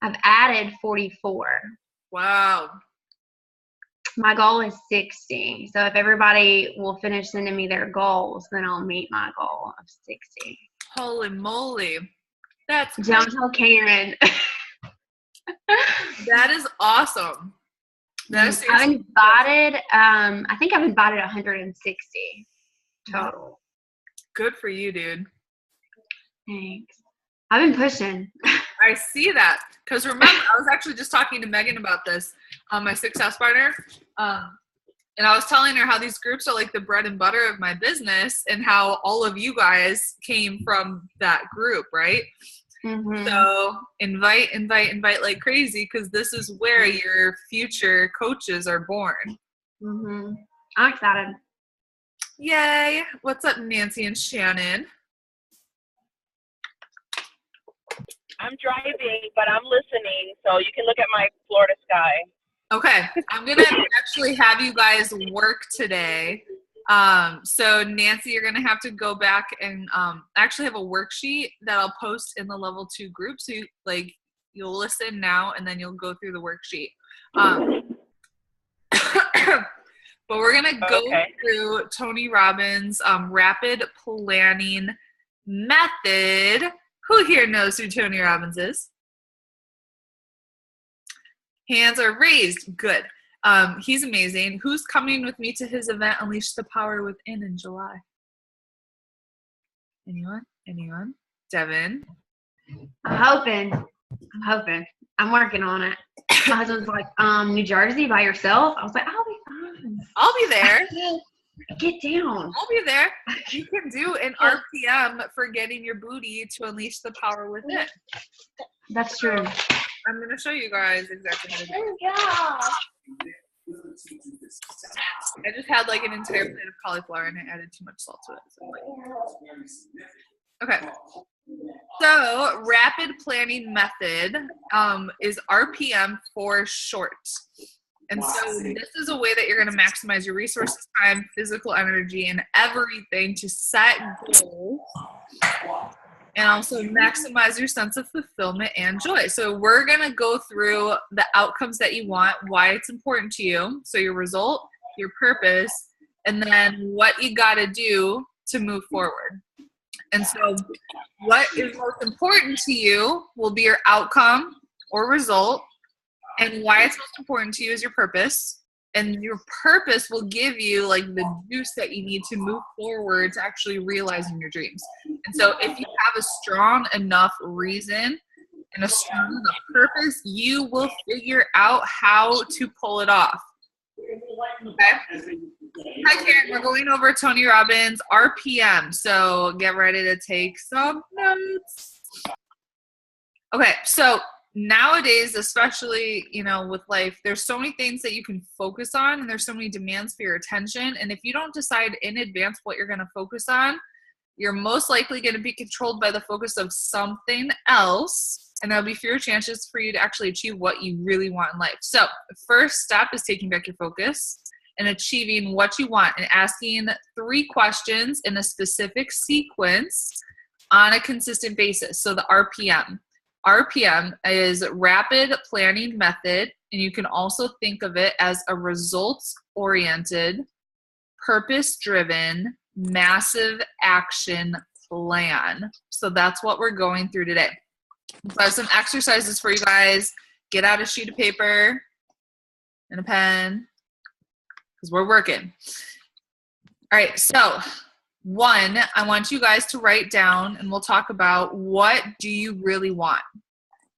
I've added 44. Wow. My goal is 60. So if everybody will finish sending me their goals, then I'll meet my goal of 60. Holy moly. That's Don't tell Karen. That is awesome. That is I've invited, I think I've invited 160 total. Good for you, dude. Thanks. I've been pushing. I see that. Because remember, I was actually just talking to Megan about this, my success partner. And I was telling her how these groups are like the bread and butter of my business and how all of you guys came from that group, right? Mm-hmm. So invite like crazy, because this is where your future coaches are born. Mm-hmm. I'm excited. Yay. What's up, Nancy and Shannon? I'm driving, but I'm listening, so you can look at my Florida sky. Okay. I'm going to actually have you guys work today. So Nancy, you're going to have to go back and actually have a worksheet that I'll post in the level 2 group. So you'll listen now and then you'll go through the worksheet. But we're going to go through Tony Robbins' rapid planning method. Who here knows who Tony Robbins is? Hands are raised. Good. He's amazing. Who's coming with me to his event, Unleash the Power Within, in July? Anyone? Devin? I'm hoping. I'm working on it. My husband's like, New Jersey by yourself? I was like, I'll be fine. I'll be there. Get down. I'll be there. You can do an RPM for getting your booty to unleash the power within. That's true. I'm going to show you guys exactly how to do it. I just had like an entire plate of cauliflower and I added too much salt to it. So okay. So rapid planning method is RPM for short. And so this is a way that you're going to maximize your resources, time, physical energy, and everything to set goals and also maximize your sense of fulfillment and joy. So we're going to go through the outcomes that you want, why it's important to you, so your result, your purpose, and then what you got to do to move forward. And so what is most important to you will be your outcome or result, and why it's most important to you is your purpose. And your purpose will give you like the juice that you need to move forward to actually realizing your dreams. And so if you have a strong enough reason and a strong enough purpose, you will figure out how to pull it off. Okay? Hi, Karen. We're going over Tony Robbins' RPM. So get ready to take some notes. Okay, so nowadays, especially, with life, there's so many things that you can focus on and there's so many demands for your attention. And if you don't decide in advance what you're going to focus on, you're most likely going to be controlled by the focus of something else. And there'll be fewer chances for you to actually achieve what you really want in life. So the first step is taking back your focus and achieving what you want and asking 3 questions in a specific sequence on a consistent basis. So the RPM. RPM is rapid planning method, and you can also think of it as a results-oriented, purpose-driven, massive action plan. So that's what we're going through today. So I have some exercises for you guys. Get out a sheet of paper and a pen because we're working. All right, so 1, I want you guys to write down, and we'll talk about what do you really want.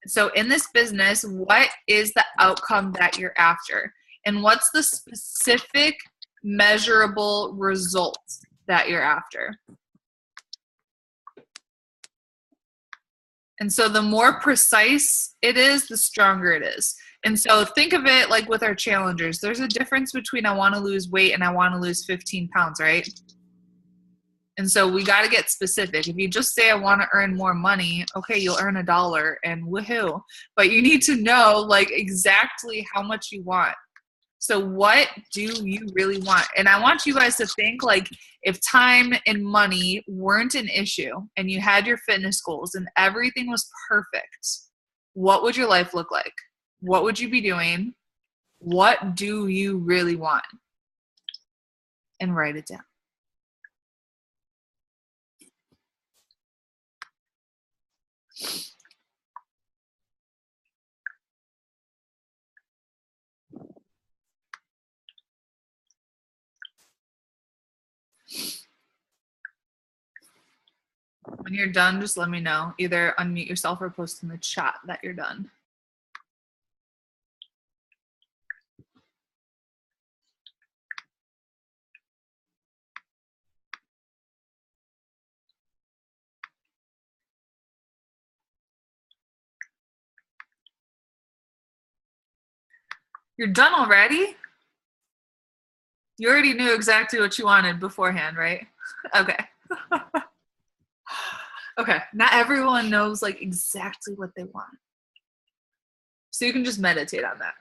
So in this business, what is the outcome that you're after? And what's the specific measurable result that you're after? And so the more precise it is, the stronger it is. And so think of it like with our challengers. There's a difference between I want to lose weight and I want to lose 15 pounds, right? And so we got to get specific. If you just say I want to earn more money, okay, you'll earn $1 and woohoo. But you need to know like exactly how much you want. So what do you really want? And I want you guys to think like if time and money weren't an issue and you had your fitness goals and everything was perfect, what would your life look like? What would you be doing? What do you really want? And write it down. When you're done, just let me know. Either unmute yourself or post in the chat that you're done. You're done already? You already knew exactly what you wanted beforehand, right? Okay. Okay, not everyone knows like exactly what they want. So you can just meditate on that.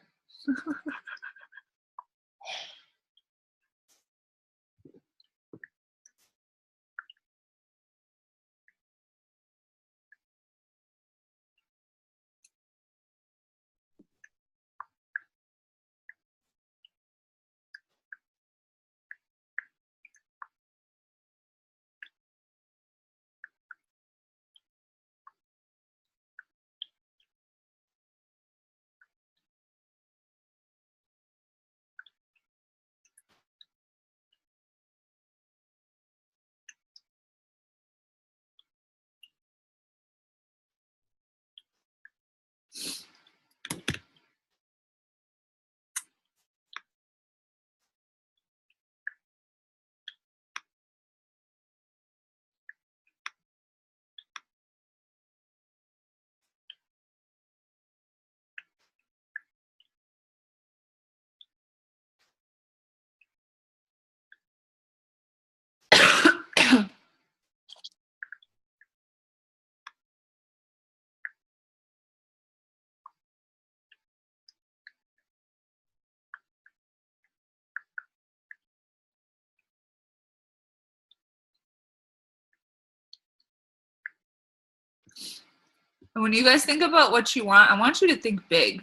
And when you guys think about what you want, I want you to think big,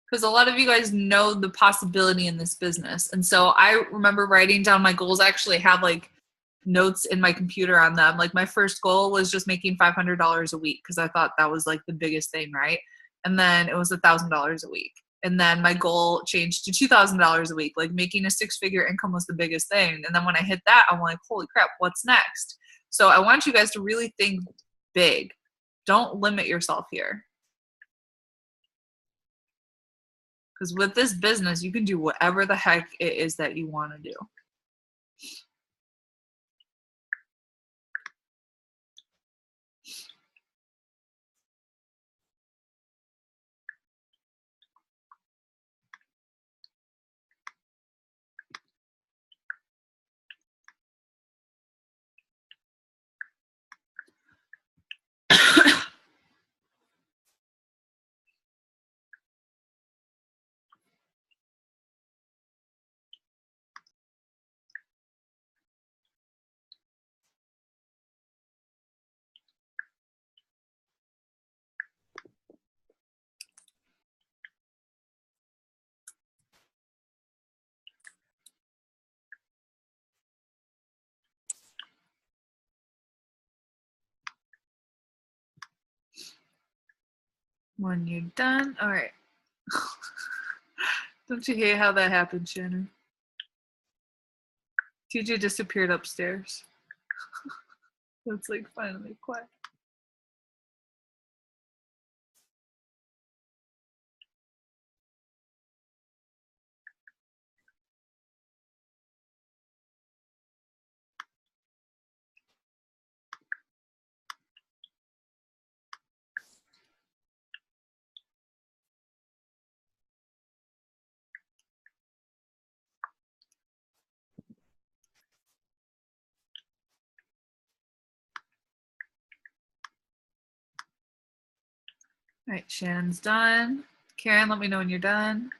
because a lot of you guys know the possibility in this business. And so I remember writing down my goals. I actually have like notes in my computer on them. Like my first goal was just making $500 a week because I thought that was like the biggest thing, right? And then it was $1,000 a week. And then my goal changed to $2,000 a week. Like making a 6-figure income was the biggest thing. And then when I hit that, I'm like, holy crap, what's next? So I want you guys to really think big. Don't limit yourself here. Because with this business, you can do whatever the heck it is that you want to do. When you're done, all right. Don't you hate how that happened, Shannon? TJ disappeared upstairs. It's like finally quiet. All right, Shannon's done. Karen, let me know when you're done.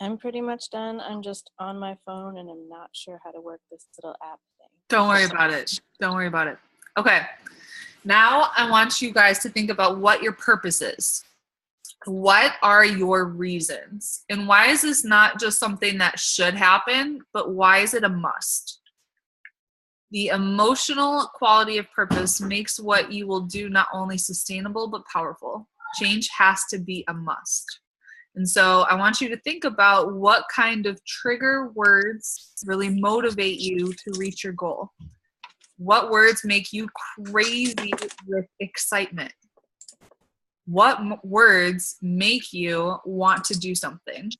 I'm pretty much done. I'm just on my phone and I'm not sure how to work this little app thing. Don't worry about it. Don't worry about it. Okay. Now I want you guys to think about what your purpose is. What are your reasons? And why is this not just something that should happen, but why is it a must? The emotional quality of purpose makes what you will do not only sustainable, but powerful. Change has to be a must. And so I want you to think about what kind of trigger words really motivate you to reach your goal. What words make you crazy with excitement? What words make you want to do something?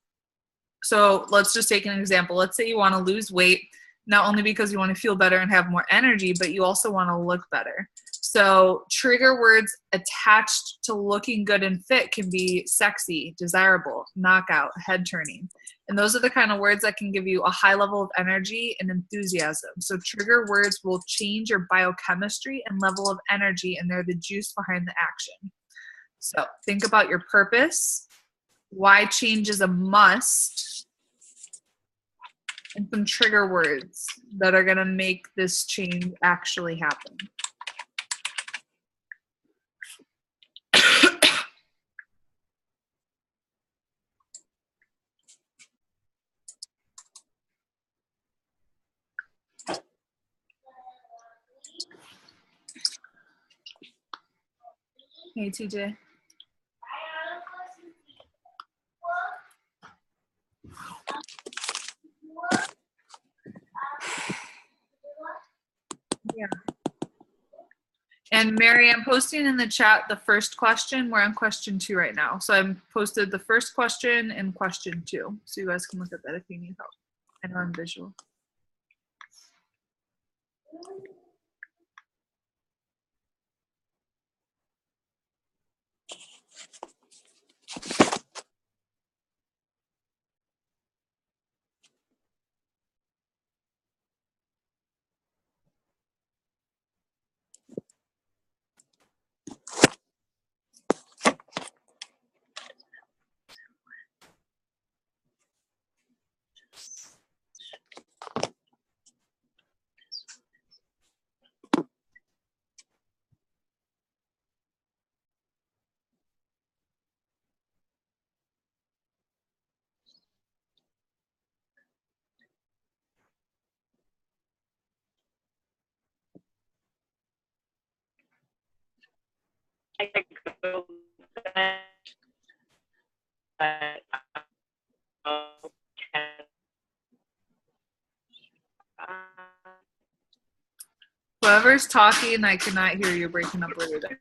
So let's just take an example. Let's say you want to lose weight, not only because you want to feel better and have more energy, but you also want to look better. So trigger words attached to looking good and fit can be sexy, desirable, knockout, head turning. And those are the kind of words that can give you a high level of energy and enthusiasm. So trigger words will change your biochemistry and level of energy, and they're the juice behind the action. So think about your purpose, why change is a must, and some trigger words that are going to make this change actually happen. Hey, TJ. Yeah. And Mary, I'm posting in the chat the first question. We're on question 2 right now. So I've posted the first question and question 2. So you guys can look at that if you need help. I know I'm visual. Whoever's talking, I cannot hear you, breaking up really bit.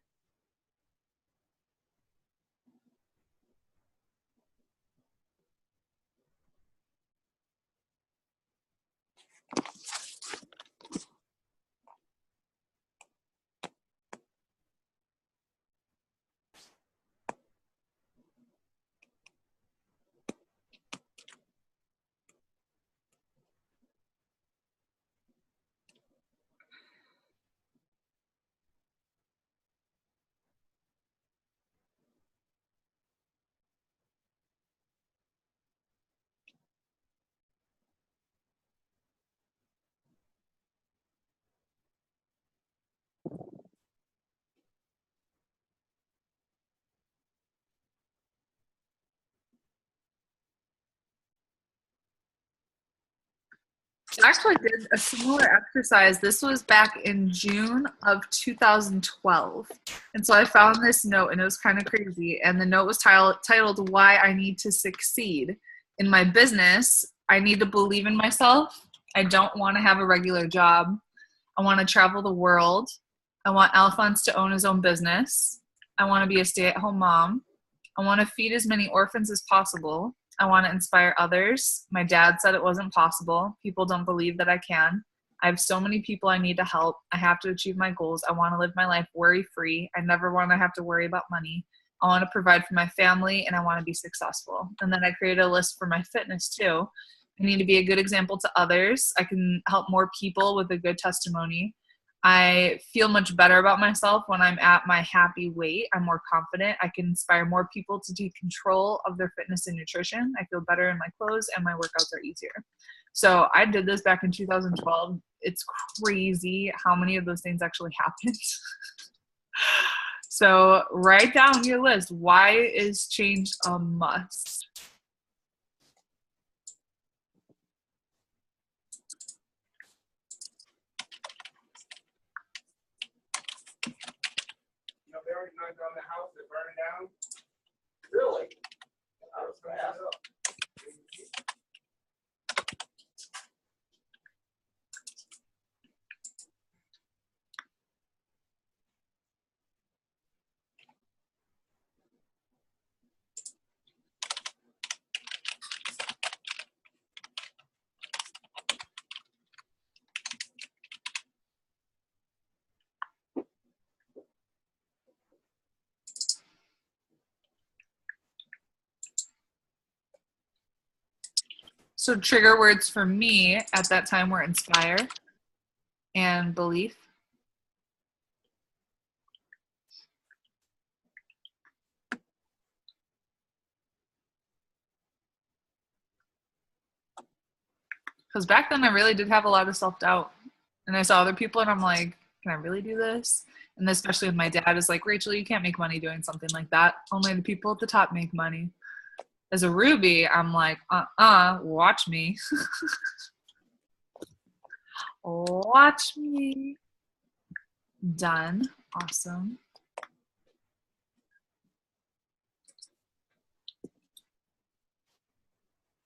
I actually did a similar exercise. This was back in June of 2012. And so I found this note, and it was kind of crazy. And the note was titled, Why I Need to Succeed in My Business. I need to believe in myself. I don't want to have a regular job. I want to travel the world. I want Alphonse to own his own business. I want to be a stay-at-home mom. I want to feed as many orphans as possible. I want to inspire others. My dad said it wasn't possible. People don't believe that I can. I have so many people I need to help. I have to achieve my goals. I want to live my life worry-free. I never want to have to worry about money. I want to provide for my family, and I want to be successful. And then I created a list for my fitness too. I need to be a good example to others. I can help more people with a good testimony. I feel much better about myself when I'm at my happy weight. I'm more confident. I can inspire more people to take control of their fitness and nutrition. I feel better in my clothes and my workouts are easier. So I did this back in 2012. It's crazy how many of those things actually happened. So write down your list. Why is change a must? They already knocked down the house, they burned it down. Really? I was gonna ask. So trigger words for me at that time were inspire and belief. Because back then I really did have a lot of self-doubt. And I saw other people and I'm like, can I really do this? And especially with my dad is like, Rachel, you can't make money doing something like that. Only the people at the top make money. As a Ruby, I'm like, watch me. Watch me. Done. Awesome.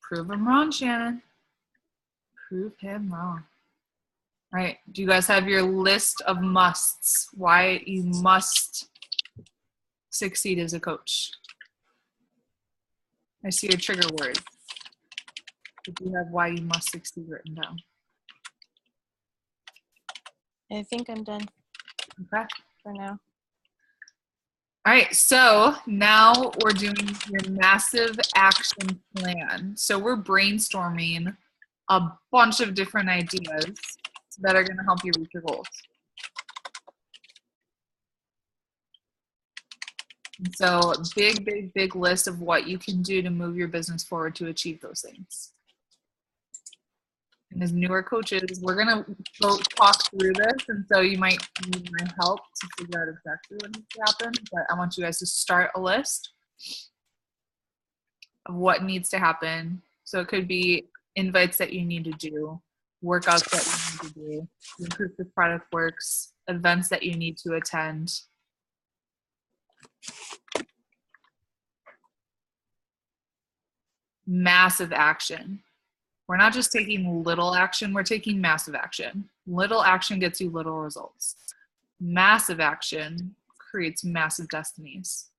Prove him wrong, Shannon. Prove him wrong. All right. Do you guys have your list of musts? Why you must succeed as a coach? I see a trigger word. Do you have why you must succeed written down? I think I'm done Okay. for now. All right, so now we're doing your massive action plan. So we're brainstorming a bunch of different ideas that are going to help you reach your goals. And so big list of what you can do to move your business forward to achieve those things. And as newer coaches, we're going to go talk through this. And so you might need my help to figure out exactly what needs to happen. But I want you guys to start a list of what needs to happen. So it could be invites that you need to do, workouts that you need to do, improve the product works, events that you need to attend. Massive action. We're not just taking little action, we're taking massive action. Little action gets you little results. Massive action creates massive destinies.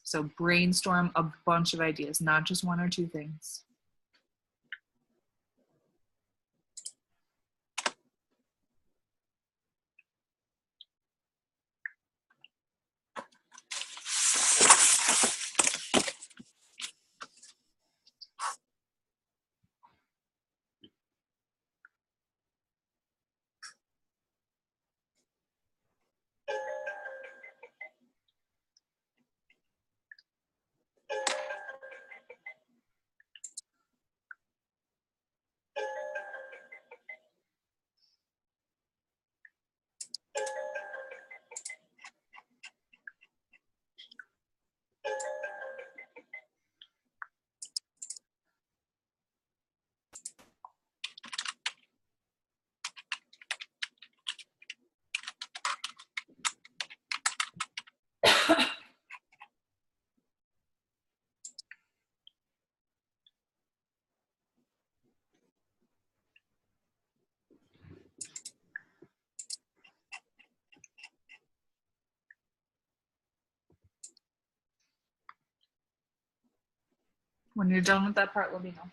So brainstorm a bunch of ideas, not just one or two things. When you're done with that part, let me know.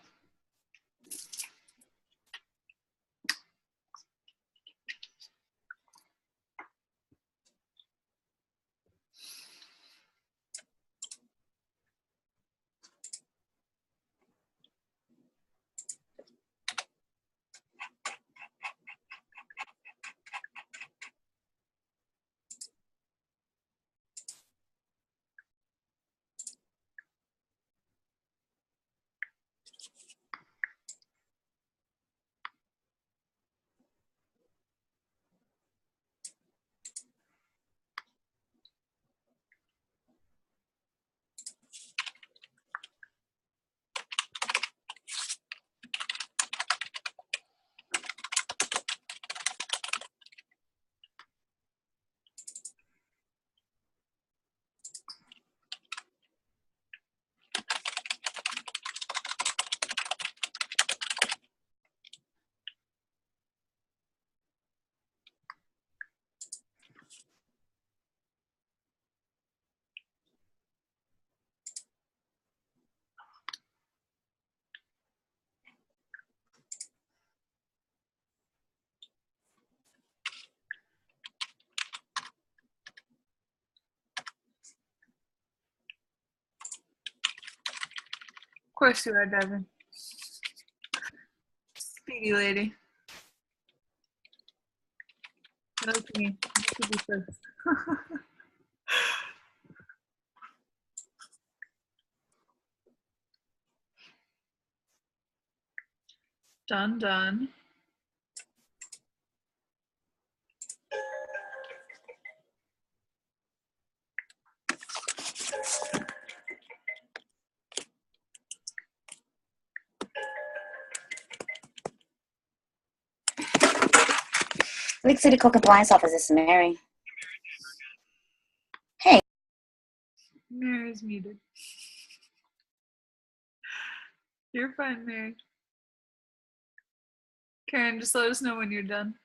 course you are, Devin. Speedy lady. No to me. To be first. Done. Lake City Co-Compliance Office, this is Mary. Hey. Mary's muted. You're fine, Mary. Karen, just let us know when you're done.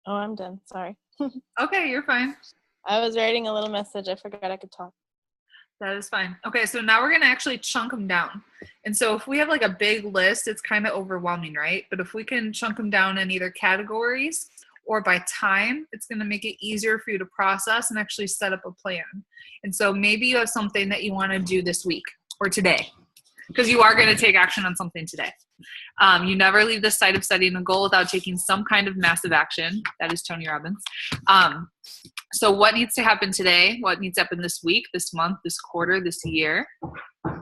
Oh, I'm done. Sorry. Okay, you're fine. I was writing a little message. I forgot I could talk. That is fine. Okay, so now we're going to actually chunk them down. And so if we have like a big list, it's kind of overwhelming, right? But if we can chunk them down in either categories or by time, it's going to make it easier for you to process and actually set up a plan. And so maybe you have something that you want to do this week or today, because you are going to take action on something today. You never leave the sight of setting a goal without taking some kind of massive action. That is Tony Robbins. So what needs to happen today? What needs to happen this week, this month, this quarter, this year?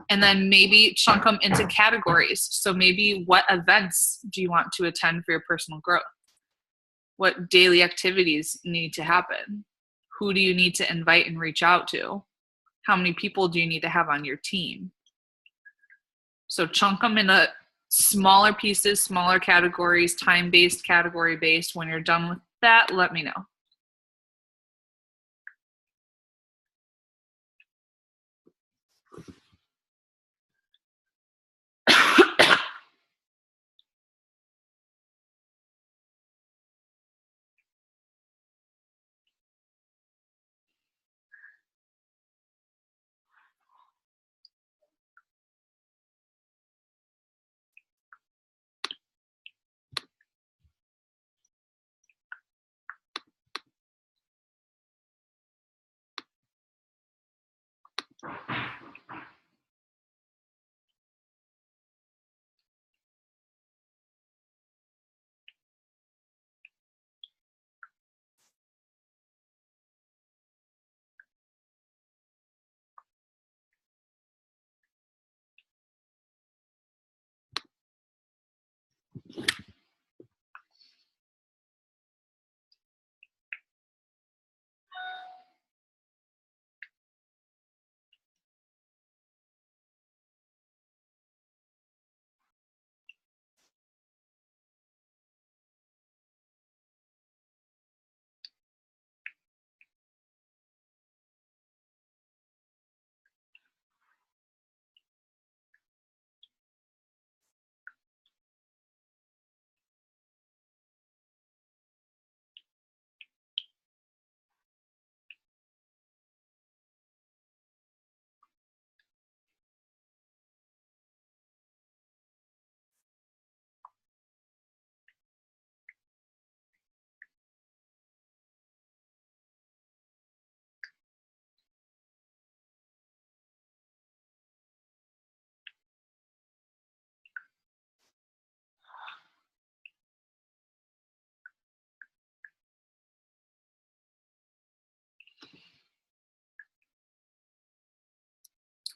And then maybe chunk them into categories. So maybe what events do you want to attend for your personal growth? What daily activities need to happen? Who do you need to invite and reach out to? How many people do you need to have on your team? So chunk them into smaller pieces, smaller categories, time-based, category-based. When you're done with that, let me know.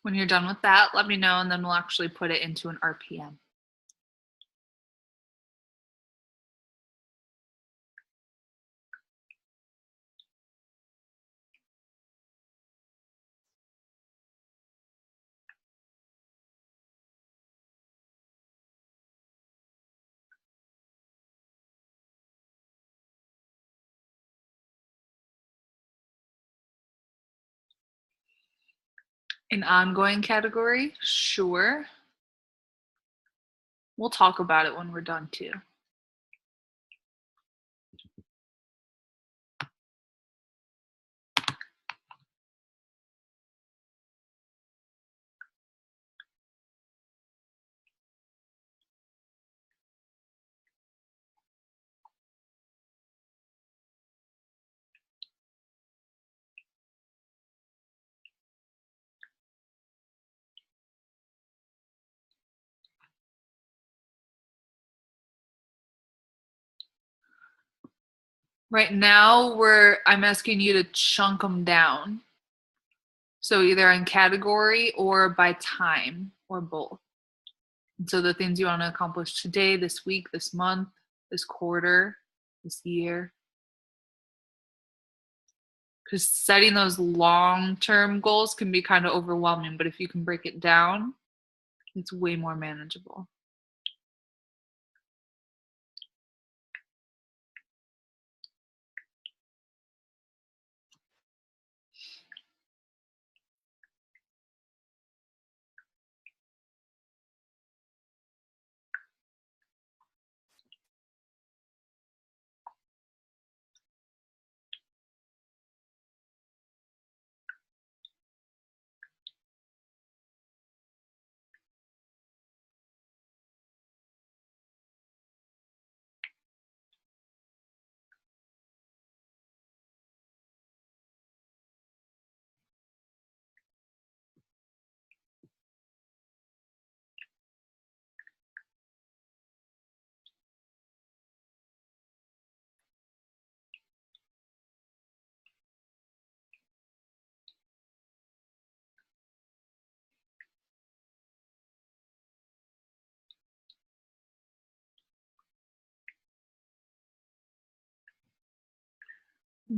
When you're done with that, let me know, and then we'll actually put it into an RPM. An ongoing category? Sure. We'll talk about it when we're done too. Right now, I'm asking you to chunk them down. So either in category or by time or both. And so the things you want to accomplish today, this week, this month, this quarter, this year. Because setting those long-term goals can be kind of overwhelming, but if you can break it down, it's way more manageable.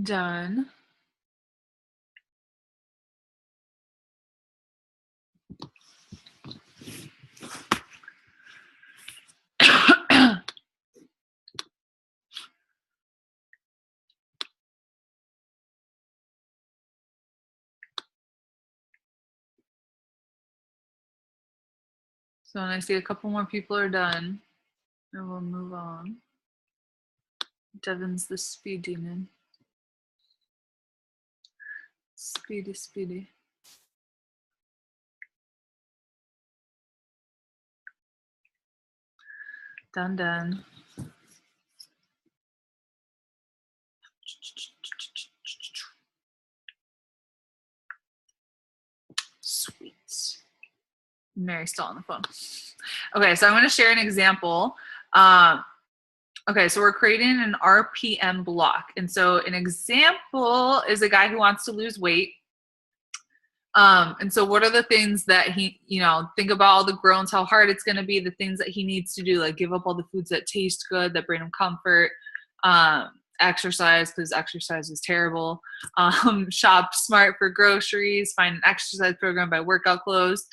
Done. So when I see a couple more people are done, I will move on. Devin's the speed demon. Speedy, speedy. Done, done. Sweet. Mary's still on the phone. Okay, so I'm going to share an example. Okay, so we're creating an RPM block. And so an example is a guy who wants to lose weight. And so what are the things that he, think about all the groans, how hard it's going to be, the things that he needs to do, like give up all the foods that taste good, that bring him comfort, exercise, because exercise is terrible, shop smart for groceries, find an exercise program, buy workout clothes.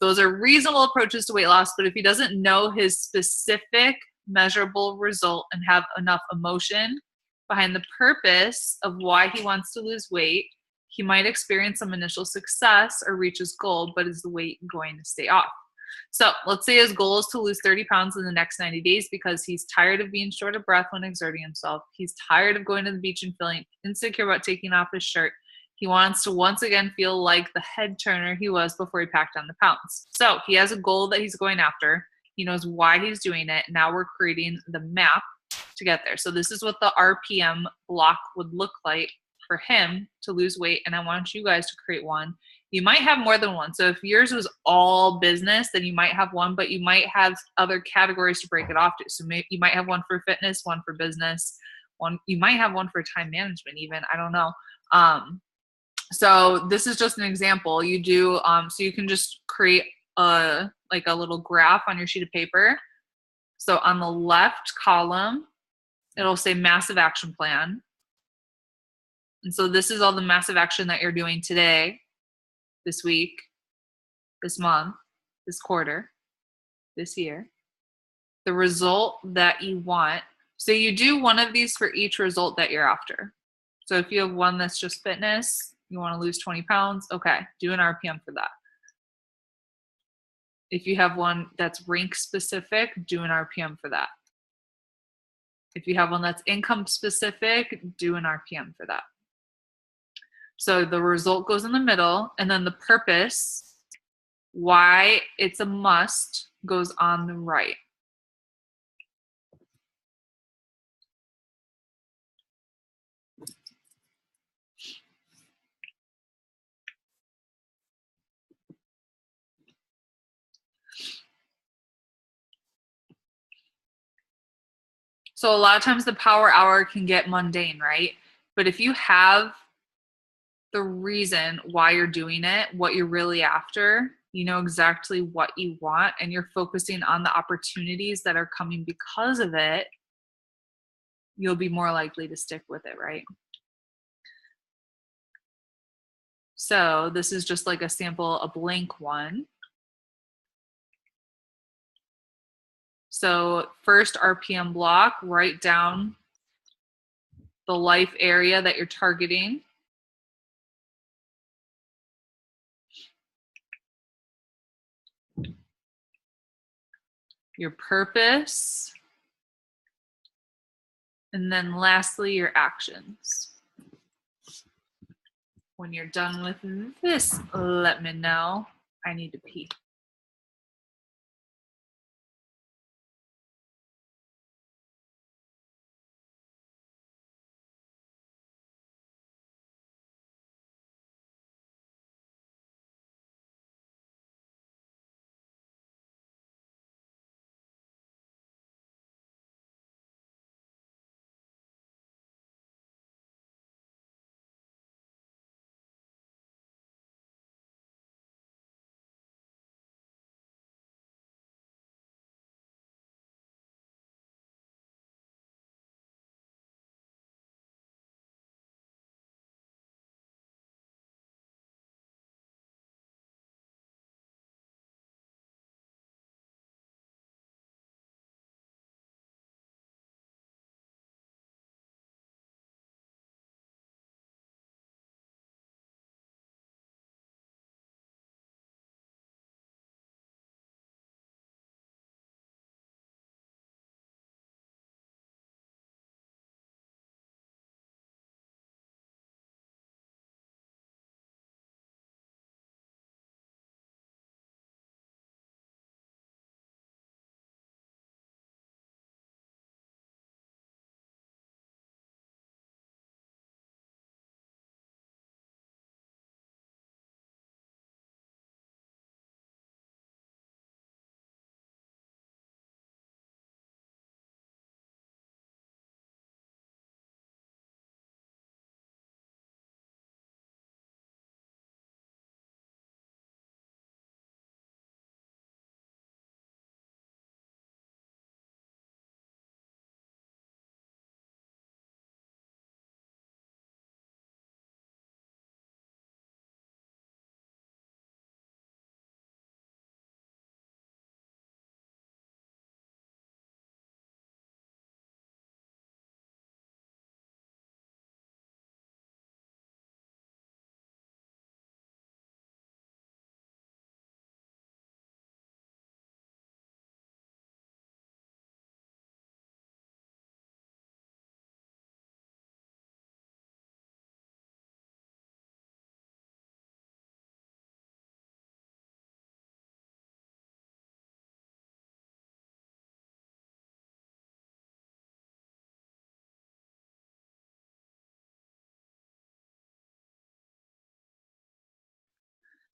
Those are reasonable approaches to weight loss, but if he doesn't know his specific measurable result and have enough emotion behind the purpose of why he wants to lose weight, he might experience some initial success or reach his goal, but is the weight going to stay off? So let's say his goal is to lose 30 pounds in the next 90 days because he's tired of being short of breath when exerting himself. He's tired of going to the beach and feeling insecure about taking off his shirt. He wants to once again feel like the head turner he was before he packed on the pounds. So he has a goal that he's going after. He knows why he's doing it. Now we're creating the map to get there. So this is what the RPM block would look like for him to lose weight. And I want you guys to create one. You might have more than one. So if yours was all business, then you might have one, but you might have other categories to break it off to. So maybe you might have one for fitness, one for business, you might have one for time management even. I don't know. So this is just an example. You do, so you can just create a little graph on your sheet of paper. So on the left column, it'll say massive action plan. And so this is all the massive action that you're doing today, this week, this month, this quarter, this year. The result that you want. So you do one of these for each result that you're after. So if you have one that's just fitness, you want to lose 20 pounds, okay, do an RPM for that. If you have one that's rank specific, do an RPM for that. If you have one that's income specific, do an RPM for that. So the result goes in the middle, and then the purpose, why it's a must, goes on the right. So a lot of times the power hour can get mundane, right? But if you have the reason why you're doing it, what you're really after, you know exactly what you want, and you're focusing on the opportunities that are coming because of it, you'll be more likely to stick with it, right? So this is just like a sample, a blank one. So first RPM block, write down the life area that you're targeting. Your purpose. And then lastly, your actions. When you're done with this, let me know. I need to pee.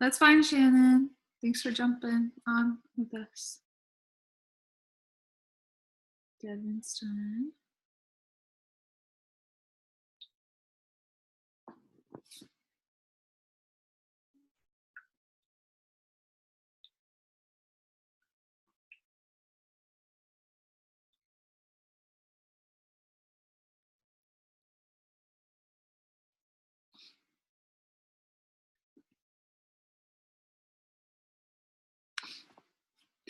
That's fine, Shannon. Thanks for jumping on with us. Devin's turn.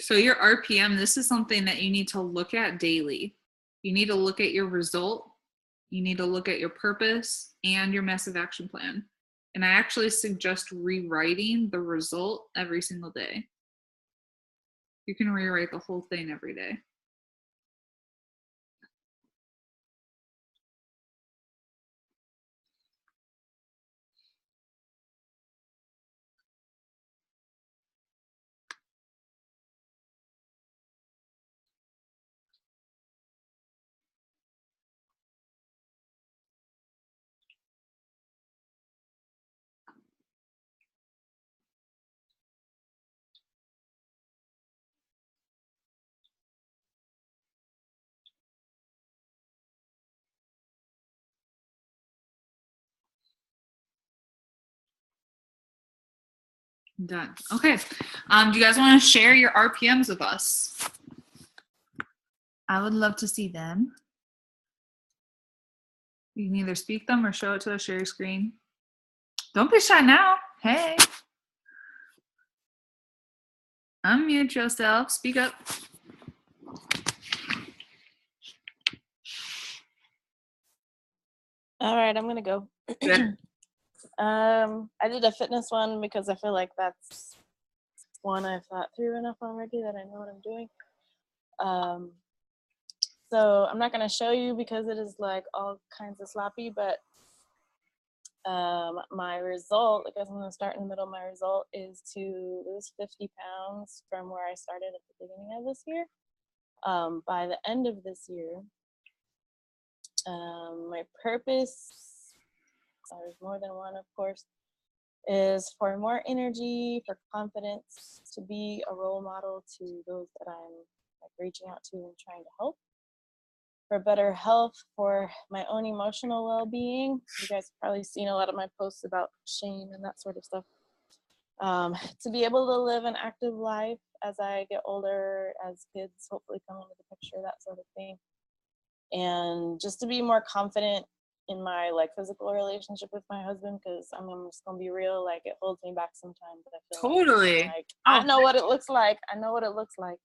So your RPM, this is something that you need to look at daily. You need to look at your result. You need to look at your purpose and your massive action plan. And I actually suggest rewriting the result every single day. You can rewrite the whole thing every day. Done. Okay. Do you guys want to share your RPMs with us? I would love to see them. You can either speak them or show it to us, share your screen. Don't be shy now. Hey. Unmute yourself. Speak up. All right, I'm gonna go. Good. I did a fitness one because I feel like that's one I've thought through enough already that I know what I'm doing. So I'm not gonna show you because it is like all kinds of sloppy, but my result, I guess I'm gonna start in the middle. My result is to lose 50 pounds from where I started at the beginning of this year. By the end of this year, my purpose, there's more than one, of course, is for more energy, for confidence, to be a role model to those that I'm like reaching out to and trying to help, for better health, for my own emotional well-being. You guys have probably seen a lot of my posts about shame and that sort of stuff. To be able to live an active life as I get older, as kids hopefully come into the picture, that sort of thing. And just to be more confident in my like physical relationship with my husband, because I'm just gonna be real, like it holds me back sometimes. I feel Totally. like I know what it looks like. I know what it looks like.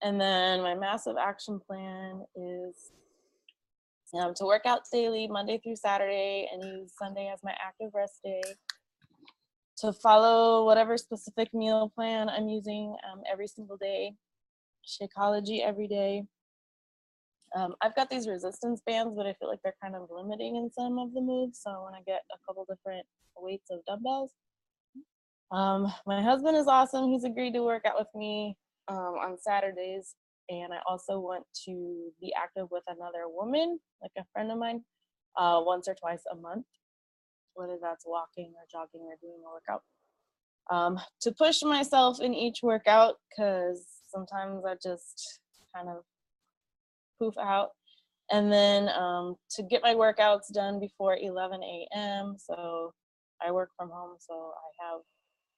And then my massive action plan is to work out daily, Monday through Saturday, and use Sunday as my active rest day. To follow whatever specific meal plan I'm using every single day. Shakeology every day. I've got these resistance bands, but I feel like they're kind of limiting in some of the moves. So I want to get a couple different weights of dumbbells. My husband is awesome. He's agreed to work out with me on Saturdays. And I also want to be active with another woman, like a friend of mine, once or twice a month, whether that's walking or jogging or doing a workout. To push myself in each workout, because sometimes I just kind of poof out. And then to get my workouts done before 11 a.m. So I work from home, so I have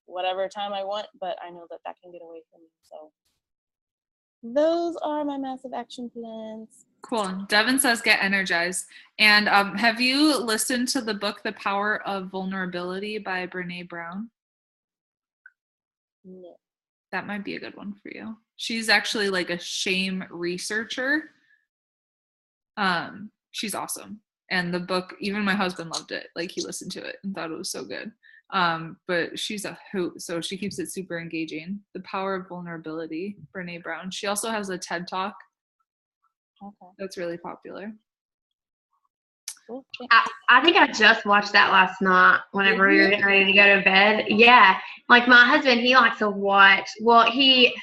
whatever time I want, but I know that that can get away from me. So those are my massive action plans. Cool. Devin says get energized. And have you listened to the book The Power of Vulnerability by Brené Brown? No. That might be a good one for you. She's actually like a shame researcher. She's awesome. And the book, even my husband loved it. Like he listened to it and thought it was so good. But she's a hoot, so she keeps it super engaging. The Power of Vulnerability, Brené Brown. She also has a TED Talk. Okay. That's really popular. Cool. I think I just watched that last night whenever we were getting ready to go to bed. Yeah. Like my husband, he likes to watch. Well, he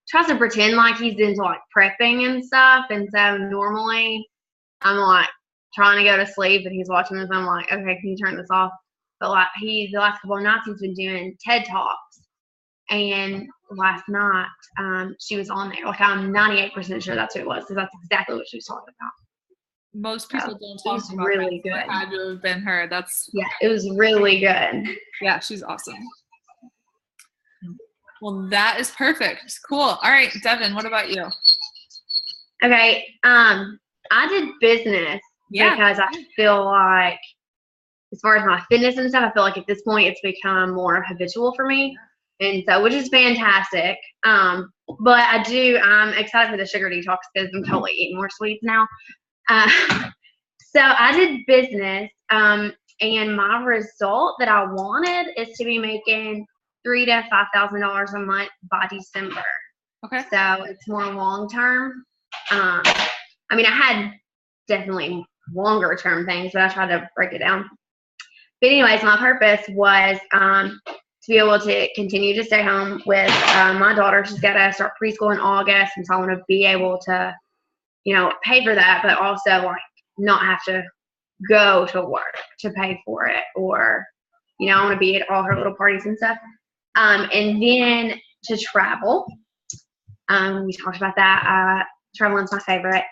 tries to pretend like he's into like prepping and stuff. And so normally I'm like trying to go to sleep and he's watching this. I'm like, okay, can you turn this off? But like the last couple of nights he's been doing TED Talks. And last night she was on there. Like I'm 98% sure that's who it was, because that's exactly what she was talking about. Most people don't talk It's about really that, so good. it had to have been her. That's It was really good. yeah, she's awesome. Well, that is perfect. Cool. All right, Devin, what about you? Okay. I did business because I feel like, as far as my fitness and stuff, I feel like at this point it's become more habitual for me. And so, which is fantastic. But I'm excited for the sugar detox because I'm totally eating more sweets now. So I did business, and my result that I wanted is to be making $3,000 to $5,000 a month by December. Okay. So it's more long term. I mean, I had definitely longer term things, but I tried to break it down. But anyways, my purpose was to be able to continue to stay home with my daughter. She's got to start preschool in August, and so I want to be able to, pay for that, but also like not have to go to work to pay for it, or I want to be at all her little parties and stuff. And then to travel. We talked about that. Traveling's my favorite.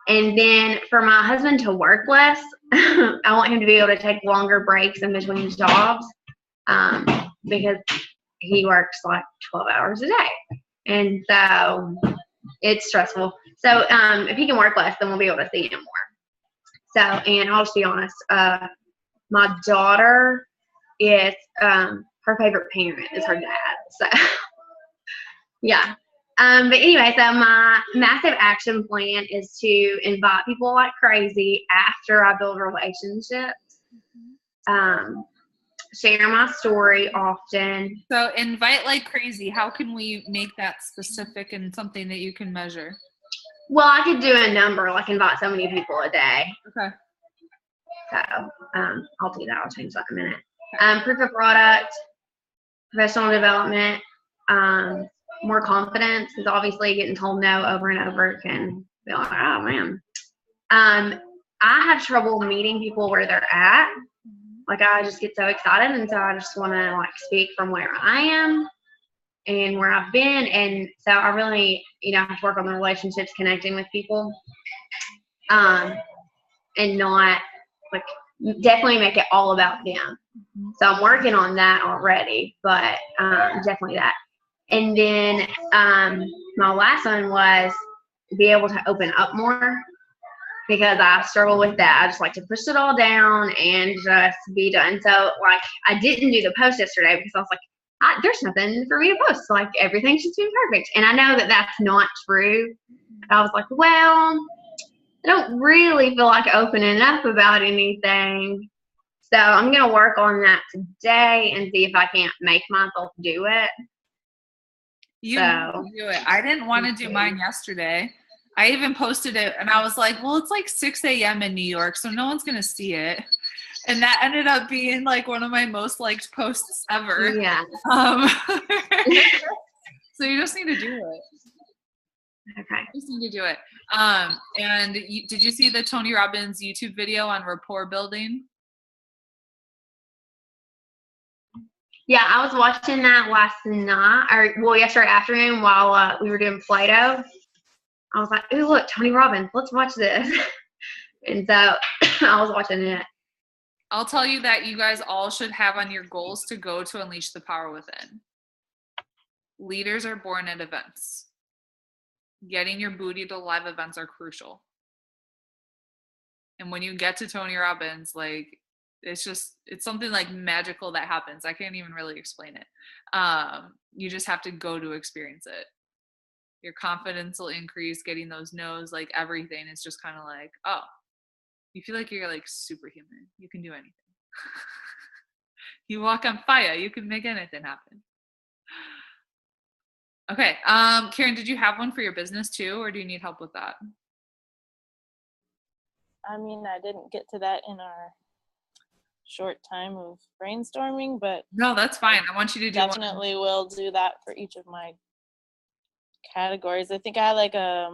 And then for my husband to work less, I want him to be able to take longer breaks in between jobs, because he works like 12 hours a day. And so it's stressful. So if he can work less, then we'll be able to see him more. So, and I'll just be honest, my daughter is, her favorite parent is her dad. So, yeah. But anyway, so my massive action plan is to invite people like crazy after I build relationships. Share my story often. So invite like crazy. How can we make that specific and something that you can measure? Well, I could do a number, like invite so many people a day. Okay. So I'll do that. I'll change that in a minute. Proof of product, professional development, more confidence, because obviously getting told no over and over can be like, oh man. I have trouble meeting people where they're at. Like I just get so excited, and so I just want to like speak from where I am and where I've been, and so I really, have to work on the relationships, connecting with people, and not like definitely make it all about them. So I'm working on that already, but definitely that. And then my last one was to be able to open up more, because I struggle with that. I just like to push it all down and just be done. So like I didn't do the post yesterday because I was like, there's nothing for me to post. Like everything should be perfect. And I know that that's not true. I was like, well, I don't really feel like opening up about anything. So I'm going to work on that today and see if I can't make myself do it. You do it. I didn't want to do mine yesterday. I even posted it and I was like, well, it's like 6 a.m. in New York, so no one's going to see it. And that ended up being like one of my most liked posts ever. Yeah. So you just need to do it. Okay. You just need to do it. And did you see the Tony Robbins YouTube video on rapport building? Yeah, I was watching that last night, yesterday afternoon while we were doing Play-Doh. I was like, ooh, look, Tony Robbins, let's watch this. And so I was watching it. I'll tell you that you guys all should have on your goals to go to unleash the power within. Leaders are born at events. Getting your booty to live events are crucial. And when you get to Tony Robbins, like, it's something like magical that happens. I can't even really explain it. You just have to go to experience it. Your confidence will increase, getting those no's, like everything. It's just kind of like, oh, you feel like you're like superhuman. You can do anything. You walk on fire. You can make anything happen. Okay. Karen, did you have one for your business too, or do you need help with that? I mean, I didn't get to that in our short time of brainstorming, but no, that's fine. I want you to do definitely will do that for each of my categories. I think I had like a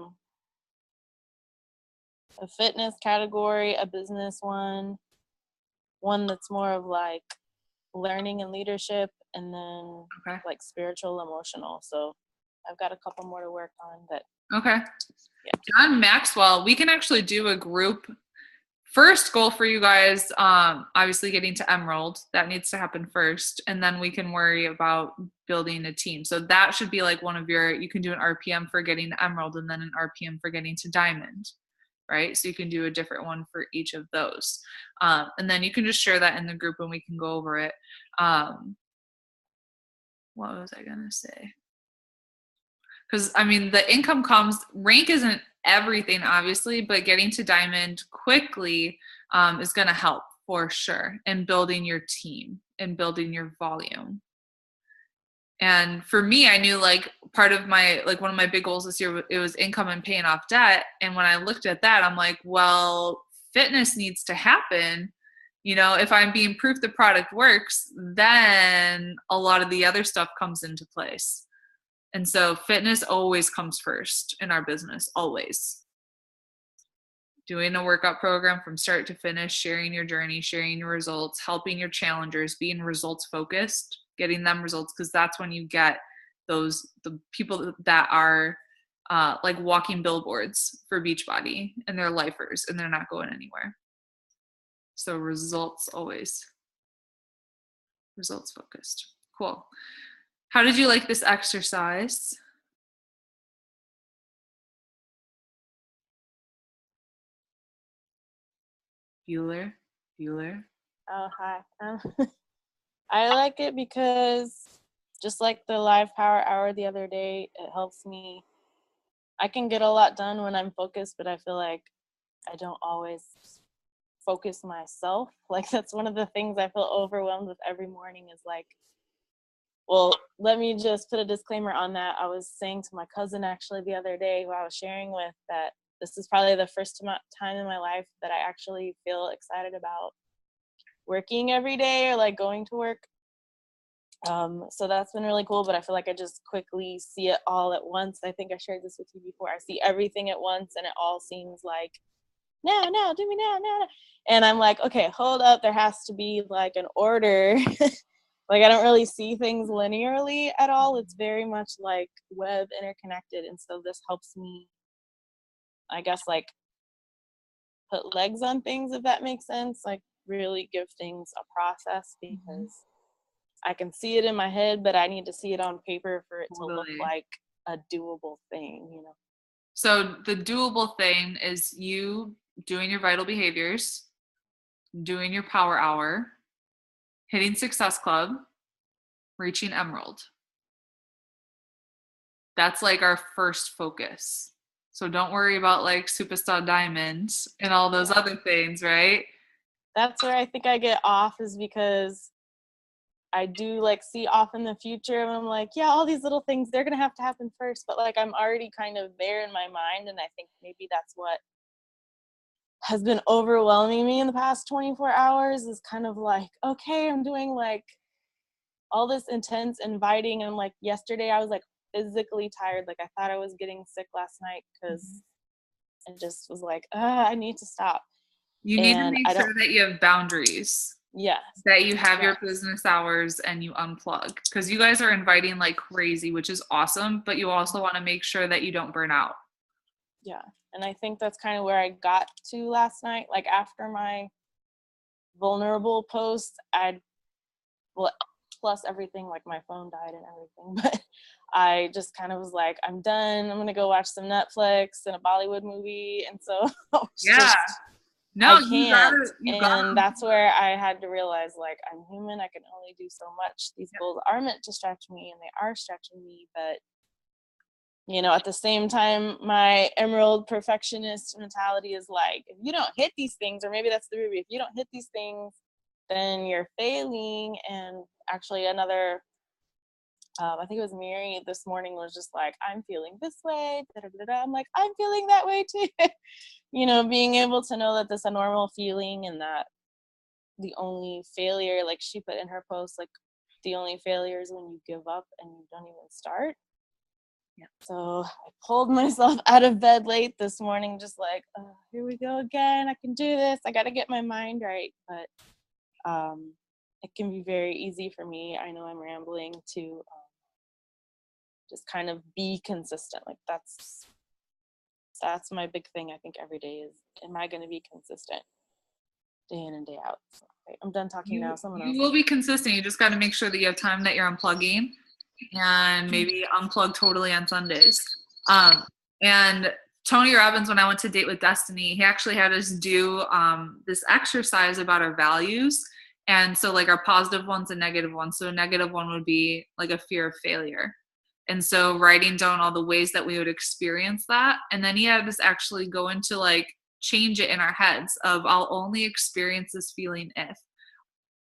fitness category, a business one that's more of like learning and leadership, and then like spiritual, emotional. So I've got a couple more to work on. But okay. Yeah. John Maxwell, we can actually do a group. First goal for you guys, obviously getting to Emerald. That needs to happen first. And then we can worry about building a team. So that should be like one of you can do an RPM for getting to Emerald and then an RPM for getting to Diamond, right? So you can do a different one for each of those. And then you can just share that in the group and we can go over it. What was I going to say? Because, I mean, the income rank isn't everything, obviously, but getting to Diamond quickly is going to help for sure, and building your team and building your volume. And for me, I knew like part of my, like one of my big goals this year, it was income and paying off debt. And when I looked at that, I'm like, well, fitness needs to happen. If I'm being proof the product works, then a lot of the other stuff comes into place. And so fitness always comes first in our business, always. Doing a workout program from start to finish, sharing your journey, sharing your results, helping your challengers, being results focused, getting them results, because that's when you get the people that are like walking billboards for Beachbody, and they're lifers and they're not going anywhere. So results always. Results focused. Cool. How did you like this exercise? Bueller. Oh, hi. I like it because just like the live power hour the other day, it helps me. I can get a lot done when I'm focused, but I feel like I don't always focus myself. Like that's one of the things I feel overwhelmed with every morning is like, well, let me just put a disclaimer on that. I was saying to my cousin actually the other day who I was sharing with that this is probably the first time in my life that I actually feel excited about working every day or like going to work. So that's been really cool, but I feel like I just quickly see it all at once. I think I shared this with you before. I see everything at once and it all seems like, no, do me now. And I'm like, okay, hold up. There has to be like an order. Like I don't really see things linearly at all. It's very much like web interconnected. And so this helps me, I guess, like put legs on things, if that makes sense. Like really give things a process because I can see it in my head, but I need to see it on paper for it to look like a doable thing, you know? So the doable thing is you doing your vital behaviors, doing your power hour, hitting Success Club, reaching Emerald. That's like our first focus. So don't worry about like Superstar Diamond and all those other things, right? That's where I think I get off is because I do like see off in the future and I'm like, yeah, all these little things, they're going to have to happen first. But like, I'm already kind of there in my mind. And I think maybe that's what has been overwhelming me in the past 24 hours is kind of like, okay, I'm doing like all this intense inviting. And like yesterday I was like physically tired. Like I thought I was getting sick last night because it just was like, I need to stop. You need to make sure that you have boundaries. Yes. That you have your business hours and you unplug. Because you guys are inviting like crazy, which is awesome. But you also want to make sure that you don't burn out. Yeah. And I think that's kind of where I got to last night. Like after my vulnerable post, plus everything, like my phone died and everything. But I just kind of was like, I'm done. I'm going to go watch some Netflix and a Bollywood movie. And so No, I can't. And that's where I had to realize, like, I'm human. I can only do so much. These goals are meant to stretch me, and they are stretching me. But, you know, at the same time, my emerald perfectionist mentality is like, if you don't hit these things, or maybe that's the ruby, if you don't hit these things, then you're failing. And actually another, I think it was Mary this morning was just like, I'm feeling this way. I'm like, I'm feeling that way too. You know, being able to know that this is a normal feeling and that the only failure, like she put in her post, like the only failure is when you give up and you don't even start. Yeah. So I pulled myself out of bed late this morning, just like, oh, here we go again. I can do this. I got to get my mind right. But it can be very easy for me. I know I'm rambling to just kind of be consistent. Like that's my big thing. I think every day is, am I going to be consistent day in and day out? So, okay, I'm done talking now. Someone else. You will be consistent. You just got to make sure that you have time that you're unplugging and maybe unplug totally on Sundays. And Tony Robbins, when I went to Date with Destiny, he actually had us do this exercise about our values. And so like our positive ones and negative ones. So a negative one would be like a fear of failure. And so writing down all the ways that we would experience that. And then he had us actually go into like change it in our heads of I'll only experience this feeling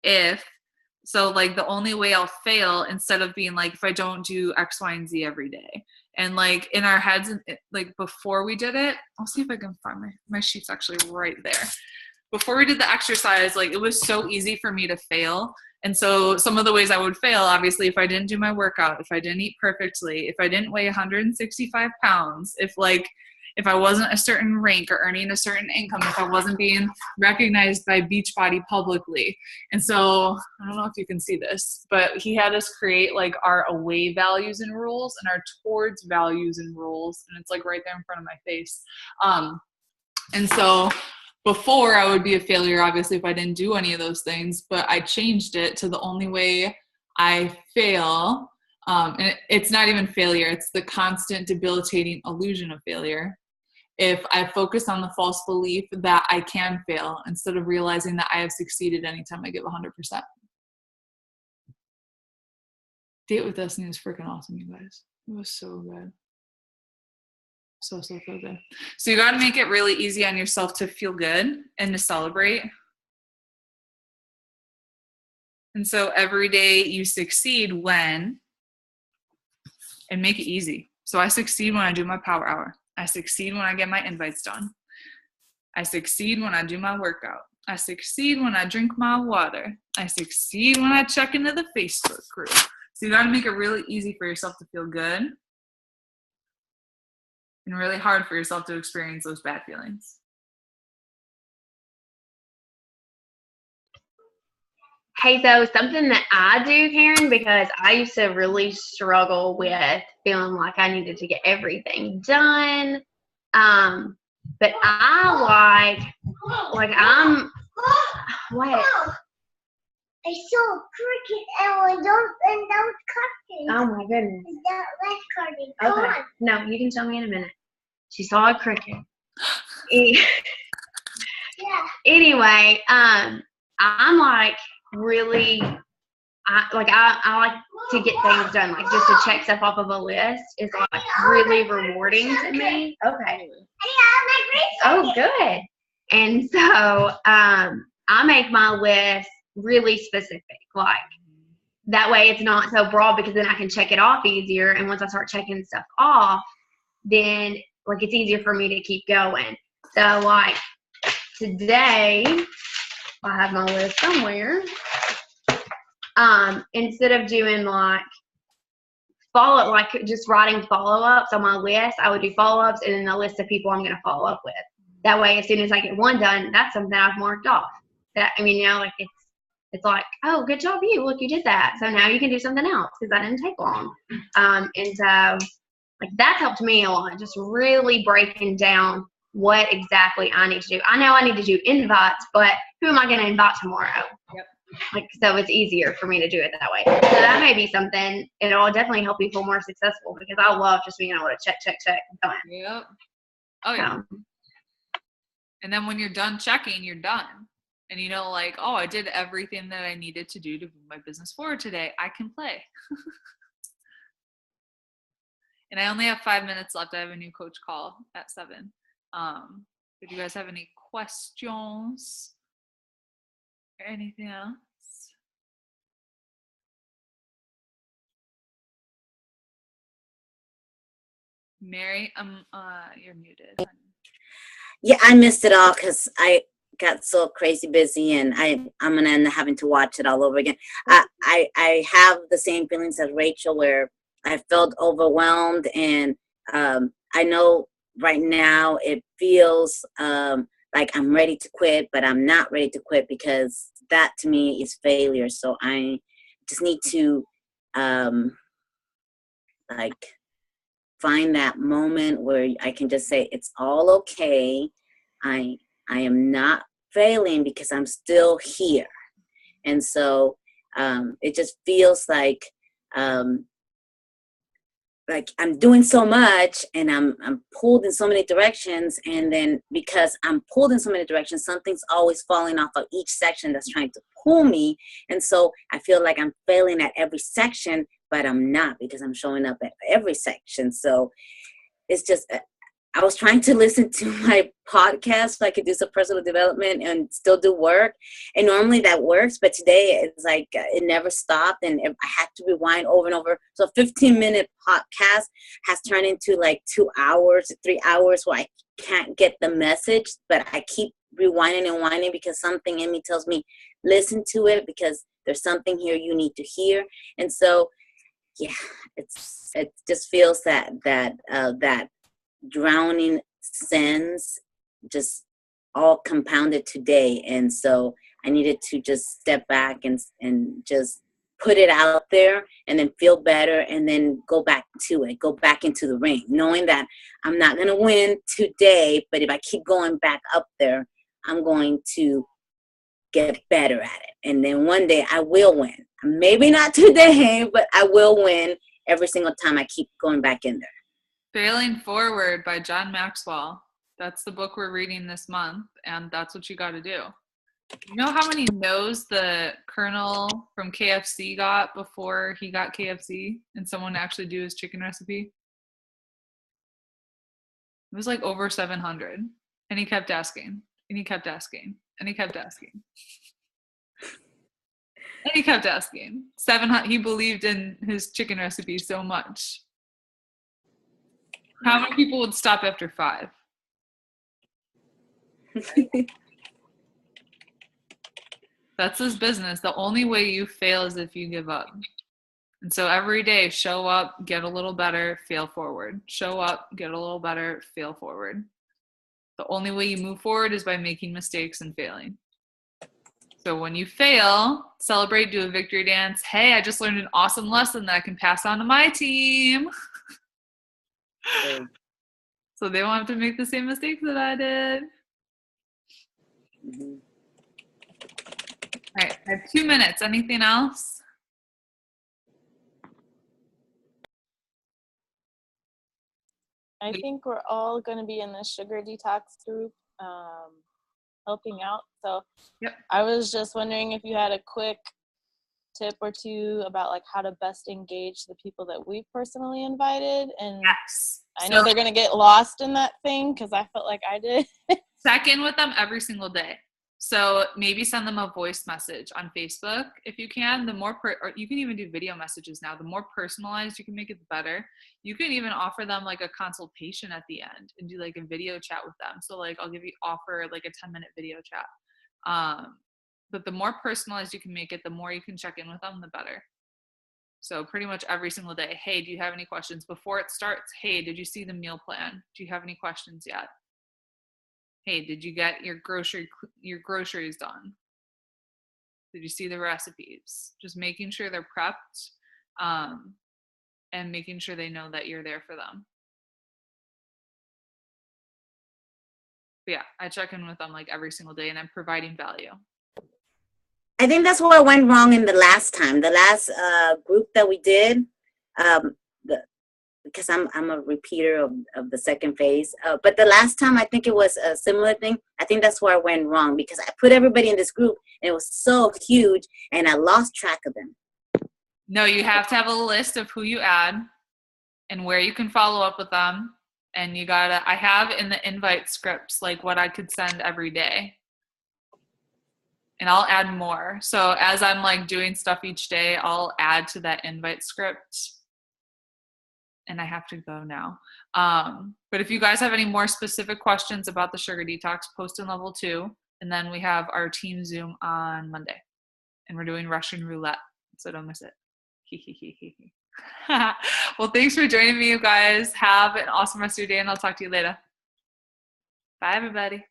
if. So like the only way I'll fail instead of being like, if I don't do X, Y, and Z every day. And like in our heads, like before we did it, I'll see if I can find my sheet's actually right there. Before we did the exercise, like it was so easy for me to fail. And so some of the ways I would fail, obviously, if I didn't do my workout, if I didn't eat perfectly, if I didn't weigh 165 pounds, if like, if I wasn't a certain rank or earning a certain income, if I wasn't being recognized by Beachbody publicly. And so I don't know if you can see this, but he had us create like our away values and rules and our towards values and rules. And it's like right there in front of my face. And so before I would be a failure, obviously, if I didn't do any of those things, but I changed it to the only way I fail. And it's not even failure. It's the constant debilitating illusion of failure. If I focus on the false belief that I can fail instead of realizing that I have succeeded anytime I give 100%. Date with Destiny was freaking awesome, you guys. It was so good. So good. So you got to make it really easy on yourself to feel good and to celebrate. And so every day you succeed when, and make it easy. So I succeed when I do my power hour. I succeed when I get my invites done. I succeed when I do my workout. I succeed when I drink my water. I succeed when I check into the Facebook group. So you got to make it really easy for yourself to feel good and really hard for yourself to experience those bad feelings. Hey, so something that I do, Karen, because I used to really struggle with feeling like I needed to get everything done. But I I'm, what? I saw a cricket and those cartoons. Oh my goodness. That last cartoon. Come Okay. on. No, you can tell me in a minute. She saw a cricket. Yeah. Anyway, I'm like really, I like to get things done, like just to check stuff off of a list is like really rewarding to me. Okay. Oh, good. And so I make my list really specific, like that way it's not so broad because then I can check it off easier. And once I start checking stuff off, then like it's easier for me to keep going. So like today, I have my list somewhere. Instead of doing like just writing follow-ups on my list, I would do follow-ups and then a list of people I'm going to follow up with. That way, as soon as I get one done, that's something I've marked off. That, I mean, you know, like it's like, oh, good job you. Look, you did that. So now you can do something else because that didn't take long. And so like that's helped me a lot, just really breaking down what exactly I need to do. I know I need to do invites, but who am I going to invite tomorrow? Yep. Like, so it's easier for me to do it that way. So that may be something, it'll definitely help you feel more successful because I love just being able to check. Done. Yep. Oh, yeah. So, and then when you're done checking, you're done. And you know, like, oh, I did everything that I needed to do to move my business forward today. I can play. And I only have 5 minutes left. I have a new coach call at 7. Did you guys have any questions or anything else? Mary, you're muted. Yeah, I missed it all because I got so crazy busy, and I'm gonna end up having to watch it all over again. I have the same feelings as Rachel, where I felt overwhelmed, and I know right now it feels like I'm ready to quit, but I'm not ready to quit because that to me is failure. So I just need to like find that moment where I can just say it's all okay. I am not failing because I'm still here. And so it just feels like I'm doing so much and I'm pulled in so many directions, and then because I'm pulled in so many directions, something's always falling off of each section that's trying to pull me. And so I feel like I'm failing at every section, but I'm not, because I'm showing up at every section. So it's just, I was trying to listen to my podcast so I could do some personal development and still do work. And normally that works, but today it's like it never stopped, and I had to rewind over and over. So a 15-minute podcast has turned into like 2 hours, 3 hours where I can't get the message, but I keep rewinding and winding because something in me tells me, listen to it because there's something here you need to hear. And so, yeah, it just feels that drowning sins just all compounded today. And so I needed to just step back and just put it out there and then feel better and then go back to it, go back into the ring, knowing that I'm not going to win today, but if I keep going back up there, I'm going to get better at it. And then one day I will win. Maybe not today, but I will win every single time I keep going back in there. Failing Forward by John Maxwell. That's the book we're reading this month, and that's what you got to do. You know how many no's the Colonel from KFC got before he got KFC and someone actually do his chicken recipe? It was like over 700. And he kept asking, and he kept asking, and he kept asking. And he kept asking. 700. He believed in his chicken recipe so much. How many people would stop after 5? That's his business. The only way you fail is if you give up. And so every day, show up, get a little better, fail forward. Show up, get a little better, fail forward. The only way you move forward is by making mistakes and failing. So when you fail, celebrate, do a victory dance. Hey, I just learned an awesome lesson that I can pass on to my team. So they won't have to make the same mistakes that I did. Mm-hmm. All right, I have 2 minutes. Anything else? I think we're all going to be in the sugar detox group, helping out. So Yep. I was just wondering if you had a quick tip or two about like how to best engage the people that we've personally invited. And Yes. I know they're going to get lost in that thing because I felt like I did. Check in with them every single day. So maybe send them a voice message on Facebook if you can. The more or you can even do video messages now. The more personalized you can make it, the better. You can even offer them like a consultation at the end and do like a video chat with them. So like I'll offer like a 10-minute video chat. But the more personalized you can make it, the more you can check in with them, the better. So pretty much every single day. Hey, do you have any questions before it starts? Hey, did you see the meal plan? Do you have any questions yet? Hey, did you get your groceries done? Did you see the recipes? Just making sure they're prepped, and making sure they know that you're there for them. But yeah, I check in with them like every single day, and I'm providing value. I think that's what went wrong in the last time. The last group that we did, because I'm a repeater of the second phase. But the last time, I think it was a similar thing. I think that's where I went wrong because I put everybody in this group and it was so huge and I lost track of them. No, you have to have a list of who you add and where you can follow up with them. And I have in the invite scripts, like what I could send every day. And I'll add more. So as I'm like doing stuff each day, I'll add to that invite script. And I have to go now. But if you guys have any more specific questions about the sugar detox, post in level 2. And then we have our team Zoom on Monday. And we're doing Russian roulette. So don't miss it. Well, thanks for joining me, you guys. Have an awesome rest of your day, and I'll talk to you later. Bye, everybody.